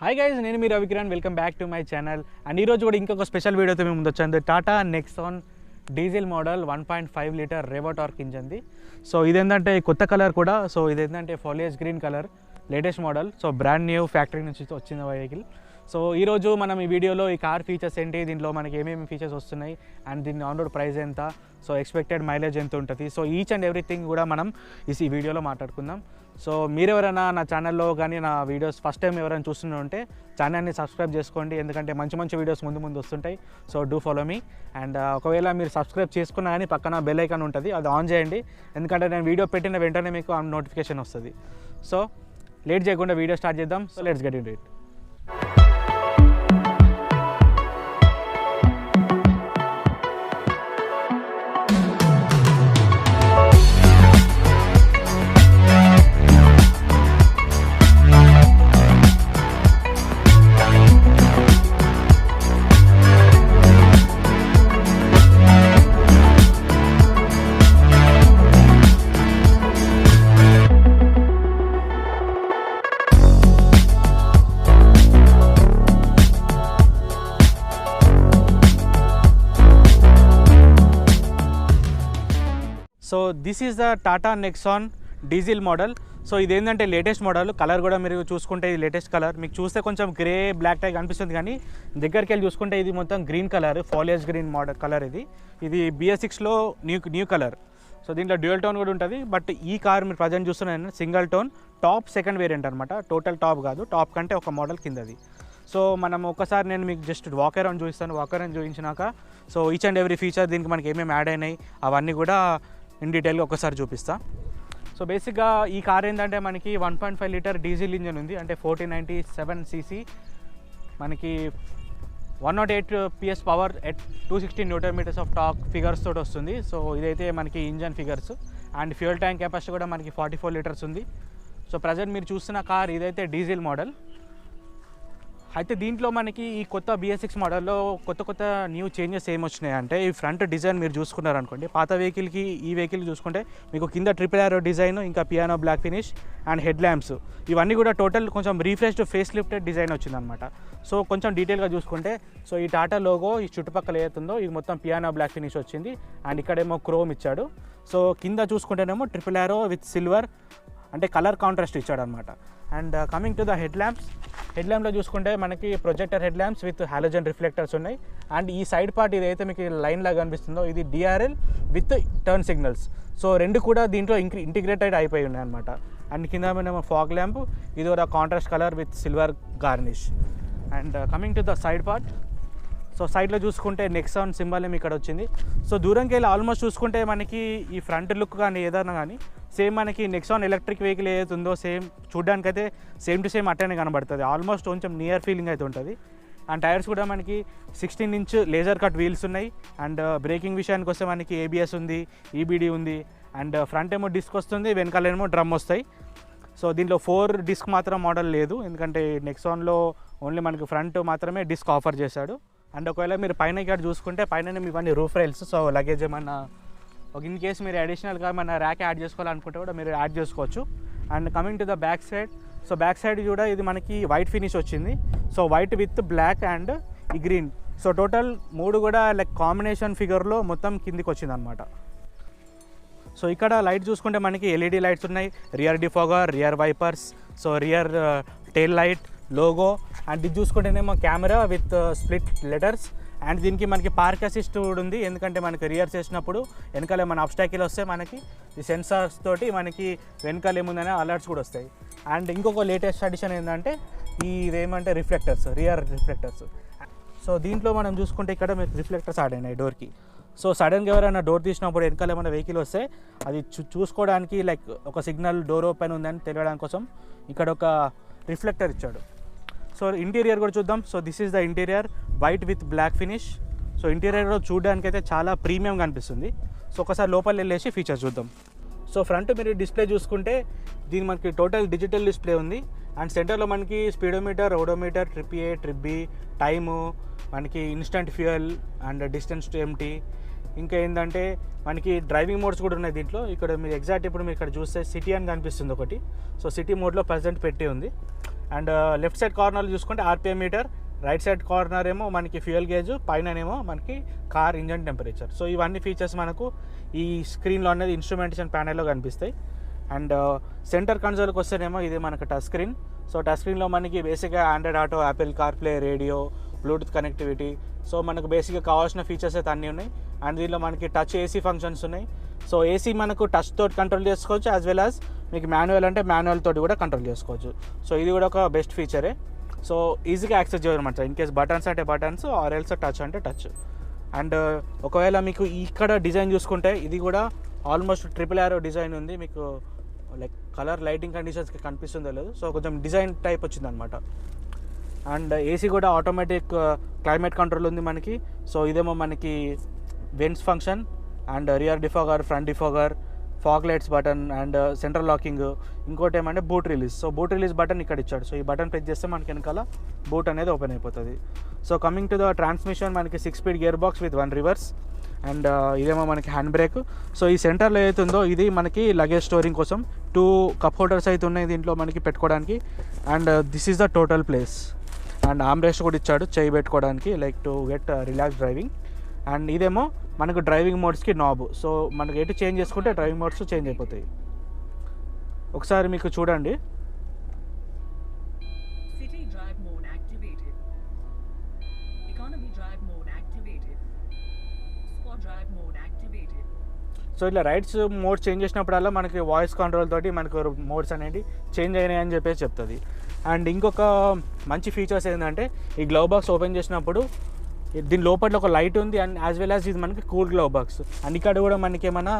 Hi guys, నేను మీ Ravikiran. Welcome back to my channel. And ఈరోజు కూడా ఇంకొక స్పెషల్ వీడియోతో మేము ముందు వచ్చాను. Tata Nexon diesel model 1.5 litre revo torque ఇంజన్ది. సో ఇదేంటంటే కొత్త కలర్ కూడా. సో ఇదేంటంటే foliage green colour, latest model. So brand new factory నుంచి వచ్చిన వెహికల్. సో ఈరోజు మనం ఈ వీడియోలో ఈ కార్ ఫీచర్స్ ఏంటి, దీంట్లో మనకి ఏమేమి ఫీచర్స్ వస్తున్నాయి, అండ్ దీని ఆన్ రోడ్ ప్రైస్ ఎంత, సో ఎక్స్పెక్టెడ్ మైలేజ్ ఎంత ఉంటుంది, సో ఈచ్ అండ్ ఎవ్రీథింగ్ కూడా మనం ఈ వీడియోలో మాట్లాడుకుందాం. సో మీరెవరైనా నా ఛానల్లో కానీ నా వీడియోస్ ఫస్ట్ టైం ఎవరైనా చూస్తుంటే ఛానల్ని సబ్స్క్రైబ్ చేసుకోండి, ఎందుకంటే మంచి మంచి వీడియోస్ ముందు వస్తుంటాయి. So do follow me. And ఒకవేళ మీరు సబ్స్క్రైబ్ చేసుకున్నా కానీ పక్కన బెల్ ఐకాన్ ఉంటుంది, అది ఆన్ చేయండి, ఎందుకంటే నేను వీడియో పెట్టిన వెంటనే మీకు నోటిఫికేషన్ వస్తుంది. సో లేట్ చేయకుండా వీడియో స్టార్ట్ చేద్దాం. So let's get into it. So this is the Tata Nexon diesel model. So ఇదేంటంటే లేటెస్ట్ మోడల్. కలర్ కూడా మీరు చూసుకుంటే ఇది లేటెస్ట్ కలర్. మీకు చూస్తే కొంచెం గ్రే బ్లాక్ టైప్ అనిపిస్తుంది, కానీ దగ్గరికి వెళ్ళి చూసుకుంటే ఇది మొత్తం green colour, foliage green model colour. ఇది BS6లో న్యూ కలర్. సో దీంట్లో డ్యూయల్ టోన్ కూడా ఉంటుంది. బట్ ఈ కార్ మీరు ప్రజెంట్ చూస్తున్నాను single tone top second variant అనమాట. టోటల్ టాప్ కాదు, టాప్ కంటే ఒక మోడల్ కిందది. సో మనం ఒకసారి నేను మీకు జస్ట్ వాక్ అరౌండ్ చూపిస్తాను. వాక్ అరౌండ్ చూపించినాక so each and every feature దీనికి మనకి ఏమేమి యాడ్ అయినాయి అవన్నీ కూడా ఇన్ డీటెయిల్గా ఒకసారి చూపిస్తా. సో బేసిక్గా ఈ కార్ ఏంటంటే మనకి 1.5 లీటర్ డీజిల్ ఇంజన్ ఉంది, అంటే 1497 cc, మనకి 108 PS power at 260 Nm of torque figures తోటి వస్తుంది. సో ఇదైతే మనకి engine figures. And fuel tank capacity కూడా మనకి 44 లీటర్స్ ఉంది. సో ప్రజెంట్ మీరు చూస్తున్న కార్ ఇదైతే డీజిల్ మోడల్. అయితే దీంట్లో మనకి ఈ కొత్త BS6 మోడల్లో కొత్త న్యూ చేంజెస్ ఏమి వచ్చినాయి అంటే, ఈ ఫ్రంట్ డిజైన్ మీరు చూసుకున్నారనుకోండి, పాత వెహికల్కి ఈ వెహికల్ చూసుకుంటే మీకు కింద ట్రిపుల్ ఆరో డిజైన్, ఇంకా piano black finish and head lamps, ఇవన్నీ కూడా టోటల్ కొంచెం రీఫ్రెష్డ్ ఫేస్ లిఫ్టెడ్ డిజైన్ వచ్చిందనమాట. సో కొంచెం డీటెయిల్గా చూసుకుంటే, సో ఈ టాటా లోగో ఈ చుట్టుపక్కల ఏతుందో ఇది మొత్తం పియానో బ్లాక్ ఫినిష్ వచ్చింది. అండ్ ఇక్కడేమో క్రోమ్ ఇచ్చాడు. సో కింద చూసుకుంటేనేమో ట్రిపుల్ ఆరో విత్ సిల్వర్, అంటే కలర్ కాంట్రాస్ట్ ఇచ్చాడు అనమాట. And coming to the head ల్యాంప్లో చూసుకుంటే మనకి projector head lamps with halogen reflectors ఉన్నాయి. అండ్ ఈ సైడ్ పార్ట్ ఇదైతే మీకు లైన్ లాగా కనిపిస్తుందో ఇది DRL with turn signals. So రెండు కూడా దీంట్లో ఇంటిగ్రేటెడ్ అయిపోయి ఉన్నాయి అనమాట. అండ్ కింద మేము ఫాగ్ ల్యాంప్, ఇది ఒక contrast colour with silver garnish. And coming to the side part, so సైడ్లో చూసుకుంటే నెక్సాన్ సింబల్ ఏమి ఇక్కడ వచ్చింది. సో దూరంకి వెళ్ళి ఆల్మోస్ట్ చూసుకుంటే మనకి ఈ ఫ్రంట్ లుక్ కానీ ఏదైనా కానీ సేమ్ మనకి నెక్సాన్ ఎలక్ట్రిక్ వెహికల్ ఏదైతే ఉందో సేమ్ చూడడానికైతే సేమ్ టు సేమ్ అట్టనే కనబడుతుంది. ఆల్మోస్ట్ కొంచెం నియర్ ఫీలింగ్ అయితే ఉంటుంది. అండ్ టైర్స్ కూడా మనకి 16 ఇంచ్ లేజర్ కట్ వీల్స్ ఉన్నాయి. అండ్ బ్రేకింగ్ విషయానికి వస్తే మనకి ABS ఉంది, EBD ఉంది. అండ్ ఫ్రంట్ ఏమో డిస్క్ వస్తుంది, వెనకాలేమో డ్రమ్ వస్తాయి. సో దీంట్లో 4 డిస్క్ మాత్రం మోడల్ లేదు, ఎందుకంటే నెక్సాన్లో ఓన్లీ మనకి ఫ్రంట్ మాత్రమే డిస్క్ ఆఫర్ చేశాడు. అండ్ ఒకవేళ మీరు పైన ఇక్కడ చూసుకుంటే పైన ఇవన్నీ రూఫ్ రైల్స్. సో లగేజ్ ఏమన్నా ఇన్ కేస్ మీరు అడిషనల్గా మన ర్యాక్ యాడ్ చేసుకోవాలనుకుంటే కూడా మీరు యాడ్ చేసుకోవచ్చు. And coming to the back side, so back side కూడా ఇది మనకి వైట్ ఫినిష్ వచ్చింది. So white with black and ఈ గ్రీన్. సో టోటల్ 3 కూడా లైక్ కాంబినేషన్ ఫిగర్లో మొత్తం కిందికి వచ్చింది అనమాట. సో ఇక్కడ లైట్ చూసుకుంటే మనకి LED లైట్స్ ఉన్నాయి, rear defogger, rear wipers, so rear tail light, logo. And ఇది చూసుకుంటేనేమో camera with split letters. And దీనికి మనకి పార్క్ అసిస్ట్ కూడా ఉంది, ఎందుకంటే మనకి రియర్ చేసినప్పుడు వెనకాల ఏమైనా అబ్స్టాకిల్ వస్తే మనకి ఈ సెన్సార్స్ తోటి మనకి వెనకాల ఏముందనే అలర్ట్స్ కూడా వస్తాయి. అండ్ ఇంకొక లేటెస్ట్ అడిషన్ ఏంటంటే ఇదేమంటే రిఫ్లెక్టర్స్, రియర్ రిఫ్లెక్టర్స్. సో దీంట్లో మనం చూసుకుంటే ఇక్కడ మీకు రిఫ్లెక్టర్స్ యాడ్ అయినాయి డోర్కి. సో సడన్గా ఎవరైనా డోర్ తీసినప్పుడు వెనకాల ఏమైనా వెహికల్ వస్తే అది చూసుకోవడానికి లైక్ ఒక సిగ్నల్ డోర్ ఓపెన్ ఉందని తెలియడానికి కోసం ఇక్కడ ఒక రిఫ్లెక్టర్ ఇచ్చాడు. సో ఇంటీరియర్ కూడా చూద్దాం. So this is the interior, white with black finish. So ఇంటీరియర్లో చూడడానికి అయితే చాలా ప్రీమియంగా అనిపిస్తుంది. సో ఒకసారి లోపల వెళ్ళేసి ఫీచర్స్ చూద్దాం. సో ఫ్రంట్ మీరు డిస్ప్లే చూసుకుంటే దీని మనకి టోటల్ డిజిటల్ డిస్ప్లే ఉంది. అండ్ సెంటర్లో మనకి speedometer, odometer, trip A, trip B, time, మనకి instant fuel and distance to empty, ఇంకా ఏంటంటే మనకి డ్రైవింగ్ మోడ్స్ కూడా ఉన్నాయి దీంట్లో. ఇక్కడ మీరు ఎగ్జాక్ట్ ఇప్పుడు మీరు ఇక్కడ చూస్తే సిటీ అని కనిపిస్తుంది ఒకటి. సో సిటీ మోడ్లో ప్రజెంట్ పెట్టి ఉంది. అండ్ లెఫ్ట్ సైడ్ కార్నర్లో చూసుకుంటే RPM meter, right side corner ఏమో మనకి ఫ్యూయల్ గేజ్, పైననేమో మనకి కార్ ఇంజన్ టెంపరేచర్. సో ఇవన్నీ ఫీచర్స్ మనకు ఈ స్క్రీన్లో అనేది ఇన్స్ట్రుమెంటేషన్ ప్యానెల్లో కనిపిస్తాయి. అండ్ సెంటర్ కన్సోల్కి వస్తేనేమో ఇది మనకు టచ్ స్క్రీన్. సో టచ్ స్క్రీన్లో మనకి బేసిక్గా Android auto, Apple CarPlay, radio, Bluetooth connectivity, so మనకు బేసిక్గా కావాల్సిన ఫీచర్స్ అయితే అన్నీ ఉన్నాయి. అండ్ దీనిలో మనకి టచ్ ఏసీ ఫంక్షన్స్ ఉన్నాయి. సో ఏసీ మనకు టచ్ తోటి కంట్రోల్ చేసుకోవచ్చు, యాజ్ వెల్ యాజ్ మీకు మాన్యువల్ అంటే మాన్యువల్ తోటి కూడా కంట్రోల్ చేసుకోవచ్చు. సో ఇది కూడా ఒక బెస్ట్ ఫీచరే. సో ఈజీగా యాక్సెస్ చేయమన్నమాట. ఇన్ కేస్ బటన్స్ అంటే బటన్స్, ఆర్ ఎల్స్ టచ్ అంటే టచ్. అండ్ ఒకవేళ మీకు ఇక్కడ డిజైన్ చూసుకుంటే ఇది కూడా ఆల్మోస్ట్ ట్రిపుల్ యారో డిజైన్ ఉంది. మీకు లైక్ కలర్ లైటింగ్ కండిషన్స్కి కనిపిస్తుందో లేదు. సో కొంచెం డిజైన్ టైప్ వచ్చిందనమాట. అండ్ ఏసీ కూడా ఆటోమేటిక్ క్లైమేట్ కంట్రోల్ ఉంది మనకి. సో ఇదేమో మనకి vents function and rear defogger, front defogger, fog lights button and central locking. ఇంకోటి ఏమంటే boot release. So boot release button ఇక్కడ ఇచ్చాడు. సో ఈ బటన్ ప్రెస్ చేస్తే మనకి వెనకాల బూట్ అనేది ఓపెన్ అయిపోతుంది. So coming to the transmission, మనకి 6 speed gear box with 1 reverse. And ఇదేమో మనకి హ్యాండ్ బ్రేక్. సో ఈ సెంటర్లో ఏదైతుందో ఇది మనకి లగేజ్ స్టోరింగ్ కోసం 2 కప్ హోల్డర్స్ అయితే ఉన్నాయి దీంట్లో మనకి పెట్టుకోవడానికి. And this is the total place. And arm rest కూడా ఇచ్చాడు చేయి పెట్టుకోవడానికి, like to get relax driving. And ఇదేమో మనకు డ్రైవింగ్ మోడ్స్కి నాబ్. సో మనకు ఎటు చేంజ్ చేసుకుంటే డ్రైవింగ్ మోడ్స్ చేంజ్ అయిపోతాయి. ఒకసారి మీకు చూడండి. సో ఇట్లా రైడ్స్ మోడ్ చేంజ్ చేసినప్పుడల్లా మనకి వాయిస్ కంట్రోల్ తోటి మనకు మోడ్స్ అనేవి చేంజ్ అయినాయి అని చెప్పేసి చెప్తుంది. అండ్ ఇంకొక మంచి ఫీచర్స్ ఏంటంటే ఈ గ్లవ్ బాక్స్ ఓపెన్ చేసినప్పుడు దీని లోపల ఒక లైట్ ఉంది. అండ్ యాజ్ వెల్ యాజ్ ఇది మనకి కూల్ గ్లవ్ బాక్స్. అండ్ ఇక్కడ కూడా మనకి ఏమైనా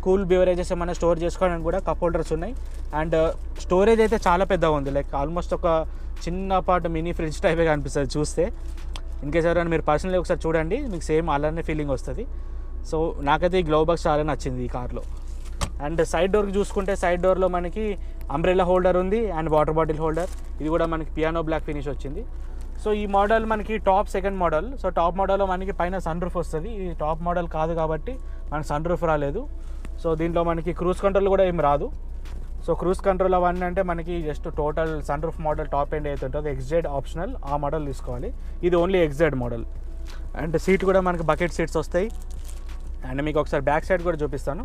కూల్ బెవరేజెస్ ఏమైనా స్టోర్ చేసుకోవడానికి కూడా కప్ హోల్డర్స్ ఉన్నాయి. అండ్ స్టోరేజ్ అయితే చాలా పెద్దగా ఉంది, లైక్ ఆల్మోస్ట్ ఒక చిన్న పాటు మినీ ఫ్రిడ్జ్ టైపే కనిపిస్తుంది చూస్తే. ఇన్కేస్ ఎవరైనా మీరు పర్సనల్గా ఒకసారి చూడండి, మీకు సేమ్ అలానే ఫీలింగ్ వస్తుంది. సో నాకైతే ఈ గ్లవ్ బాక్స్ చాలా నచ్చింది ఈ కార్లో. అండ్ సైడ్ డోర్కి చూసుకుంటే సైడ్ డోర్లో మనకి అంబ్రెల్లా హోల్డర్ ఉంది అండ్ వాటర్ బాటిల్ హోల్డర్. ఇది కూడా మనకి పియానో బ్లాక్ ఫినిష్ వచ్చింది. సో ఈ మోడల్ మనకి top second model. So top మోడల్లో మనకి పైన సన్ రూఫ్ వస్తుంది. ఈ టాప్ మోడల్ కాదు కాబట్టి మనకి సన్ రూఫ్ రాలేదు. సో దీంట్లో మనకి క్రూజ్ కంట్రోల్ కూడా ఏం రాదు. సో క్రూజ్ కంట్రోల్ అవన్నీ అంటే మనకి just total sun roof model top end అయితే ఉంటుందో ఎక్స్జెడ్ ఆప్షనల్, ఆ మోడల్ తీసుకోవాలి. ఇది only XZ model. And seat కూడా మనకి బకెట్ సీట్స్ వస్తాయి. అండ్ మీకు ఒకసారి బ్యాక్ సైడ్ కూడా చూపిస్తాను.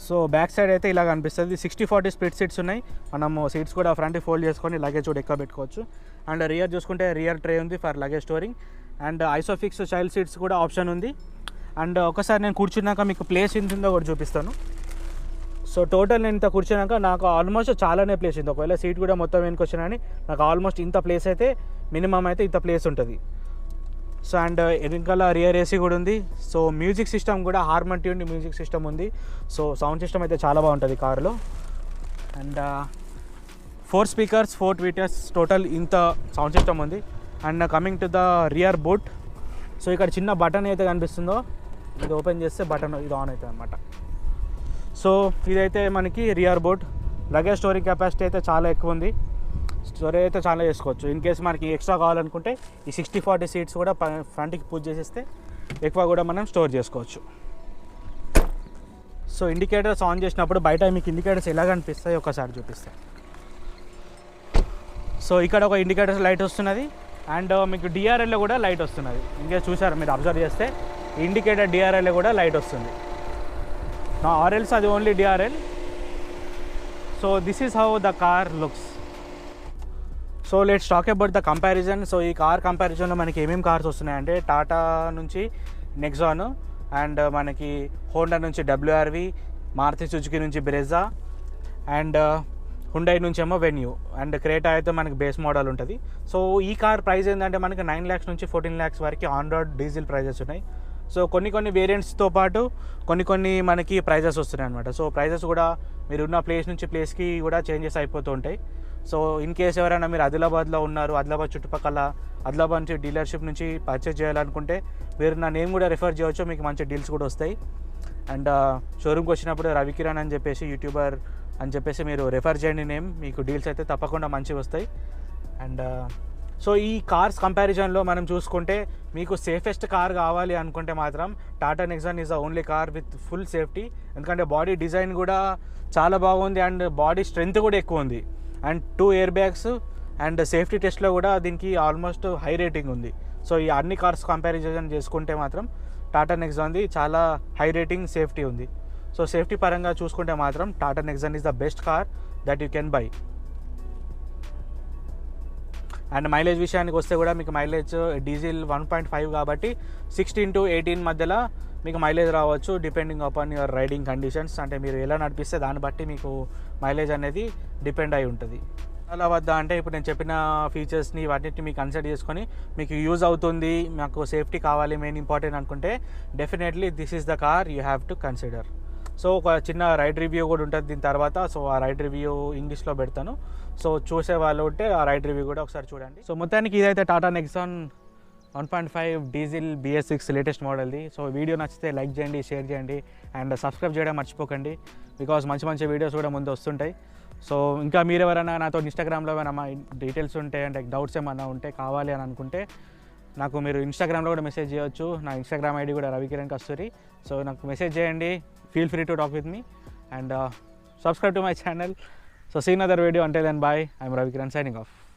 సో బ్యాక్ సైడ్ అయితే ఇలా కనిపిస్తుంది. 60-40 స్ప్లిట్ సీట్స్ ఉన్నాయి. మనము సీట్స్ కూడా ఫ్రంట్ ఫోల్డ్ చేసుకొని లగేజ్ కూడా ఎక్కువ పెట్టుకోవచ్చు. అండ్ రియర్ చూసుకుంటే రియర్ ట్రే ఉంది for luggage storing. And Isofix child seats కూడా ఆప్షన్ ఉంది. అండ్ ఒకసారి నేను కూర్చున్నాక మీకు ప్లేస్ ఎంత ఉందో కూడా చూపిస్తాను. సో టోటల్ నేను ఇంత కూర్చున్నాక నాకు ఆల్మోస్ట్ చాలానే ప్లేస్ ఉంది. ఒకవేళ సీట్ కూడా మొత్తం వెనుక వచ్చినా నాకు ఆల్మోస్ట్ ఇంత ప్లేస్ అయితే మినిమం అయితే ఇంత ప్లేస్ ఉంటుంది. సో అండ్ వెనకాల రియర్ ఏసీ కూడా ఉంది. సో మ్యూజిక్ సిస్టమ్ కూడా హార్మన్ ట్యూన్ మ్యూజిక్ సిస్టమ్ ఉంది. సో సౌండ్ సిస్టమ్ అయితే చాలా బాగుంటుంది కారులో. అండ్ 4 స్పీకర్స్, 4 ట్వీటర్స్, టోటల్ ఇంత సౌండ్ సిస్టమ్ ఉంది. And coming to the rear boot. So ఇక్కడ చిన్న బటన్ అయితే కనిపిస్తుందో ఇది ఓపెన్ చేస్తే బటన్ ఇది ఆన్ అవుతుంది అనమాట. సో ఇదైతే మనకి rear boot. Luggage storing capacity అయితే చాలా ఎక్కువ ఉంది. స్టోరేజ్ అయితే చాలా చేసుకోవచ్చు. ఇన్ కేసు మనకి ఎక్స్ట్రా కావాలనుకుంటే ఈ 60-40 సీట్స్ కూడా ఫ్రంట్కి పూజ చేసేస్తే ఎక్కువ కూడా మనం స్టోర్ చేసుకోవచ్చు. సో ఇండికేటర్స్ ఆన్ చేసినప్పుడు బయట మీకు ఇండికేటర్స్ ఎలా కనిపిస్తాయి ఒకసారి చూపిస్తాను. సో ఇక్కడ ఒక ఇండికేటర్స్ లైట్ వస్తున్నది. అండ్ మీకు డిఆర్ఎల్లో కూడా లైట్ వస్తున్నది. ఇంకేస్ చూసారు మీరు అబ్జర్వ్ చేస్తే ఇండికేటర్ డిఆర్ఎల్లో కూడా లైట్ వస్తుంది. నా ఆర్ఎల్స్ అది only DRL. So this is how the car looks. So let's talk about the comparison. So ఈ కార్ కంపారిజన్లో మనకి ఏమేమి కార్స్ వస్తున్నాయంటే టాటా నుంచి నెక్సాన్, అండ్ మనకి హోండా నుంచి WRV, మారుతి సుజుకి నుంచి బ్రెజా, అండ్ హుండై నుంచి ఏమో వెన్యూ, అండ్ క్రేటా అయితే మనకి బేస్ మోడల్ ఉంటుంది. సో ఈ కార్ ప్రైస్ ఏంటంటే మనకి 9 lakhs నుంచి 14 lakhs వరకు ఆన్ రోడ్ డీజిల్ ప్రైజెస్ ఉన్నాయి. సో కొన్ని వేరియంట్స్తో పాటు కొన్ని మనకి ప్రైజెస్ వస్తున్నాయి అనమాట. సో ప్రైజెస్ కూడా మీరు ఉన్న ప్లేస్ నుంచి ప్లేస్కి కూడా చేంజెస్ అయిపోతూ ఉంటాయి. సో ఇన్ కేస్ ఎవరైనా మీరు ఆదిలాబాద్లో ఉన్నారు, ఆదిలాబాద్ చుట్టుపక్కల ఆదిలాబాద్ నుంచి డీలర్షిప్ నుంచి పర్చేస్ చేయాలనుకుంటే మీరు నా నేమ్ కూడా రిఫర్ చేయవచ్చు, మీకు మంచి డీల్స్ కూడా వస్తాయి. అండ్ షోరూమ్కి వచ్చినప్పుడు రవికిరణ్ అని చెప్పేసి యూట్యూబర్ అని చెప్పేసి మీరు రెఫర్ చేయండి నేమ్, మీకు డీల్స్ అయితే తప్పకుండా మంచివి వస్తాయి. అండ్ సో ఈ కార్స్ కంపారిజన్లో మనం చూసుకుంటే మీకు సేఫెస్ట్ కార్ కావాలి అనుకుంటే మాత్రం Tata Nexon is the only car with full safety. ఎందుకంటే బాడీ డిజైన్ కూడా చాలా బాగుంది అండ్ బాడీ స్ట్రెంగ్త్ కూడా ఎక్కువ ఉంది. And 2 air bags and safety టెస్ట్లో కూడా దీనికి ఆల్మోస్ట్ హై రేటింగ్ ఉంది. సో ఈ అన్ని కార్స్ కంపారిజన్ చేసుకుంటే మాత్రం టాటా నెక్సాన్ది చాలా హై రేటింగ్ సేఫ్టీ ఉంది. సో సేఫ్టీ పరంగా చూసుకుంటే మాత్రం Tata Nexon is the best car that you can buy. And mileage విషయానికి వస్తే కూడా మీకు మైలేజ్ డీజిల్ 1.5 కాబట్టి 16 to 18 మధ్యలో మీకు మైలేజ్ రావచ్చు, depending upon your riding conditions. అంటే మీరు ఎలా నడిపిస్తే దాన్ని బట్టి మీకు మైలేజ్ అనేది డిపెండ్ అయి ఉంటుంది. అలా వద్దా అంటే ఇప్పుడు నేను చెప్పిన ఫీచర్స్ని వాటిని మీకు కన్సిడర్ చేసుకొని మీకు యూజ్ అవుతుంది, మాకు సేఫ్టీ కావాలి మెయిన్ ఇంపార్టెంట్ అనుకుంటే definitely this is the car you have to consider. So ఒక చిన్న రైడ్ రివ్యూ కూడా ఉంటుంది దీని తర్వాత. సో ఆ రైడ్ రివ్యూ ఇంగ్లీష్లో పెడతాను. సో చూసే వాళ్ళు ఉంటే ఆ రైడ్ రివ్యూ కూడా ఒకసారి చూడండి. సో మొత్తానికి ఇదైతే Tata Nexon 1.5 diesel BS6 latest మోడల్ది. సో వీడియో నచ్చితే లైక్ చేయండి, షేర్ చేయండి అండ్ సబ్స్క్రైబ్ చేయడం మర్చిపోకండి. బికాజ్ మంచి మంచి వీడియోస్ కూడా ముందు వస్తుంటాయి. సో ఇంకా మీరు ఎవరైనా నాతో ఇన్స్టాగ్రామ్లో ఏమైనా మా డీటెయిల్స్ ఉంటే అంటే డౌట్స్ ఏమైనా ఉంటే కావాలి అని అనుకుంటే నాకు మీరు ఇన్స్టాగ్రామ్లో కూడా మెసేజ్ చేయొచ్చు. నా ఇన్స్టాగ్రామ్ ఐడి కూడా రవికిరణ్ కస్తూరి. సో నాకు మెసేజ్ చేయండి, feel free to talk with me and subscribe to my channel. So see another video. Until then, bye. I'm Ravi Kiran signing off.